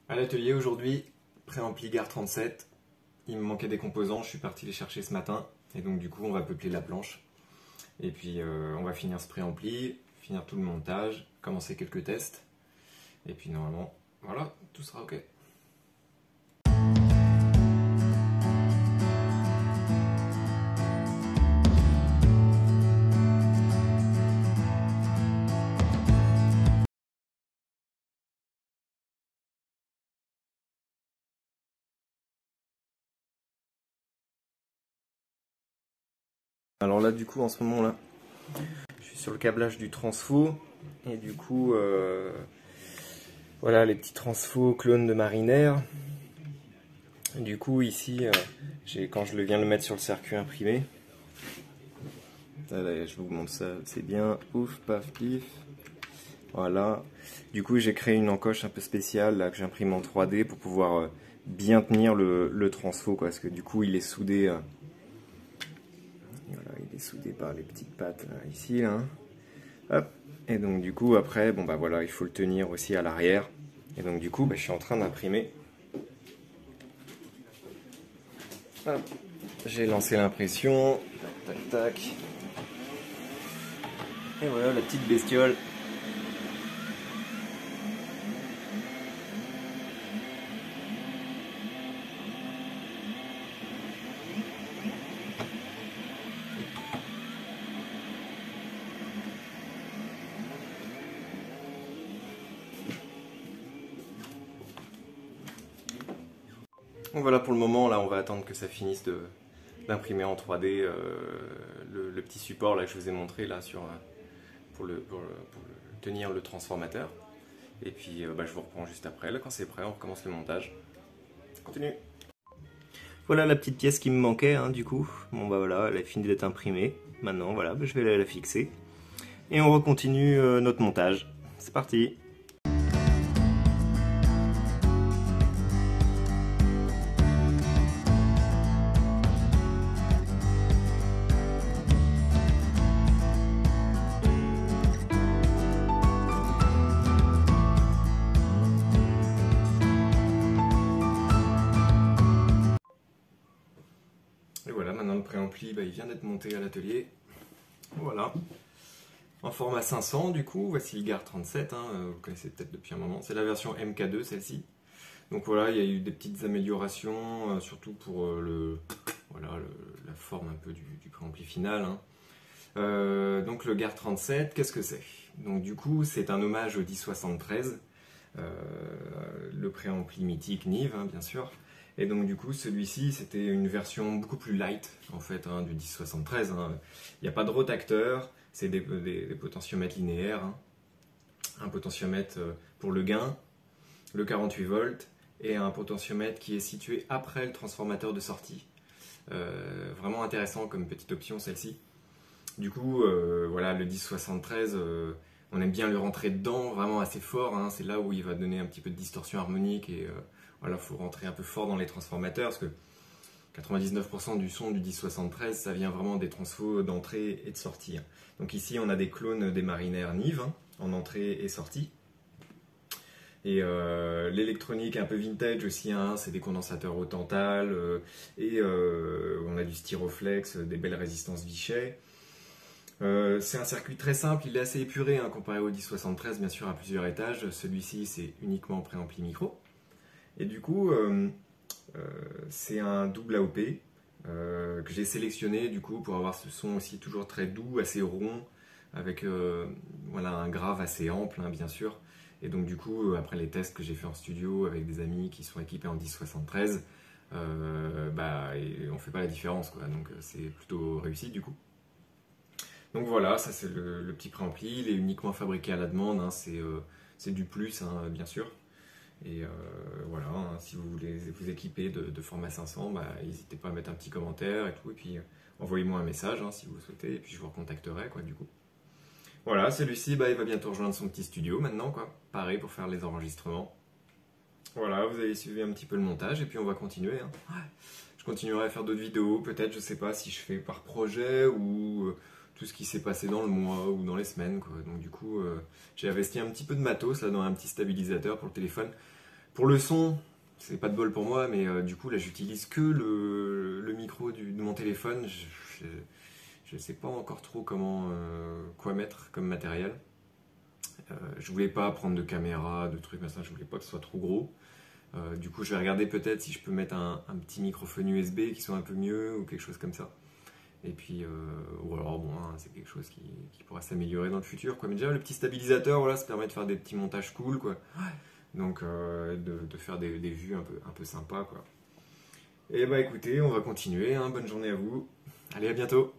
À l'atelier aujourd'hui, préampli Gar 37. Il me manquait des composants, je suis parti les chercher ce matin. Et donc du coup on va peupler la planche. Et puis on va finir ce préampli, finir tout le montage, commencer quelques tests. Et puis normalement, voilà, tout sera ok. Alors là du coup en ce moment là, je suis sur le câblage du transfo. Et du coup, voilà les petits transfos clones de Marinair. Du coup ici, quand je viens de le mettre sur le circuit imprimé, là, je vous montre ça, c'est bien, ouf, paf, pif, voilà. Du coup j'ai créé une encoche un peu spéciale là, que j'imprime en 3D pour pouvoir bien tenir le transfo, quoi, parce que du coup il est soudé, voilà, il est soudé par les petites pattes là, ici, là. Hop. Et donc du coup après, bon bah voilà, il faut le tenir aussi à l'arrière. Et donc du coup, bah, je suis en train d'imprimer. J'ai lancé l'impression, tac tac tac. Et voilà la petite bestiole. Donc voilà, pour le moment, là on va attendre que ça finisse d'imprimer en 3D le petit support là, que je vous ai montré là, pour tenir le transformateur. Et puis bah, je vous reprends juste après, là quand c'est prêt on recommence le montage. Continue. Voilà la petite pièce qui me manquait, hein, du coup. Bon bah voilà, elle a fini d'être imprimée. Maintenant voilà, bah, je vais la fixer. Et on recontinue notre montage. C'est parti. Et voilà, maintenant le préampli, bah, il vient d'être monté à l'atelier. Voilà. En format 500, du coup, voici le Gar 37, hein, vous connaissez peut-être depuis un moment. C'est la version MK2, celle-ci. Donc voilà, il y a eu des petites améliorations, surtout pour la forme un peu du préampli final, hein. Donc le Gar 37, qu'est-ce que c'est? Donc du coup, c'est un hommage au 1073, le préampli mythique Nive, hein, bien sûr. Et donc du coup, celui-ci, c'était une version beaucoup plus light, en fait, hein, du 1073. Hein. Il n'y a pas de rotacteur, c'est des potentiomètres linéaires, hein. Un potentiomètre pour le gain, le 48 volts, et un potentiomètre qui est situé après le transformateur de sortie. Vraiment intéressant comme petite option, celle-ci. Du coup, voilà, le 1073, on aime bien le rentrer dedans, vraiment assez fort, hein. C'est là où il va donner un petit peu de distorsion harmonique et voilà, faut rentrer un peu fort dans les transformateurs parce que 99% du son du 1073, ça vient vraiment des transfos d'entrée et de sortie, hein. Donc ici, on a des clones des Marinair Nive, hein, en entrée et sortie. Et l'électronique un peu vintage aussi, hein, c'est des condensateurs au tantal, et on a du styroflex, des belles résistances Vichet. C'est un circuit très simple, il est assez épuré, hein, comparé au 1073, bien sûr, à plusieurs étages. Celui-ci, c'est uniquement préampli micro. Et du coup, c'est un double AOP que j'ai sélectionné du coup pour avoir ce son aussi toujours très doux, assez rond, avec voilà, un grave assez ample, hein, bien sûr. Et donc du coup, après les tests que j'ai fait en studio avec des amis qui sont équipés en 1073, bah, on fait pas la différence, quoi. Donc c'est plutôt réussi du coup. Donc voilà, ça c'est le petit préampli, il est uniquement fabriqué à la demande, hein, c'est du plus, hein, bien sûr. Et voilà, hein, si vous voulez vous équiper de format 500, bah, n'hésitez pas à mettre un petit commentaire et tout, et puis envoyez-moi un message, hein, si vous le souhaitez, et puis je vous recontacterai, quoi, du coup. Voilà, celui-ci, bah, il va bientôt rejoindre son petit studio maintenant, quoi. Pareil pour faire les enregistrements. Voilà, vous avez suivi un petit peu le montage, et puis on va continuer, hein. Ouais. Je continuerai à faire d'autres vidéos, peut-être, je sais pas si je fais par projet ou tout ce qui s'est passé dans le mois ou dans les semaines, quoi. Donc du coup, j'ai investi un petit peu de matos là dans un petit stabilisateur pour le téléphone Pour le son, c'est pas de bol pour moi, mais du coup là j'utilise que le micro de mon téléphone. Je sais pas encore trop quoi mettre comme matériel. Je voulais pas prendre de caméra, de trucs, je voulais pas que ce soit trop gros. Du coup, je vais regarder peut-être si je peux mettre un petit microphone USB qui soit un peu mieux ou quelque chose comme ça. Et puis, ou alors bon, hein, c'est quelque chose qui pourra s'améliorer dans le futur, quoi. Mais déjà, le petit stabilisateur, voilà, ça permet de faire des petits montages cool, quoi. Donc, de faire des vues un peu sympas, quoi. Et bah écoutez, on va continuer, hein. Bonne journée à vous. Allez, à bientôt.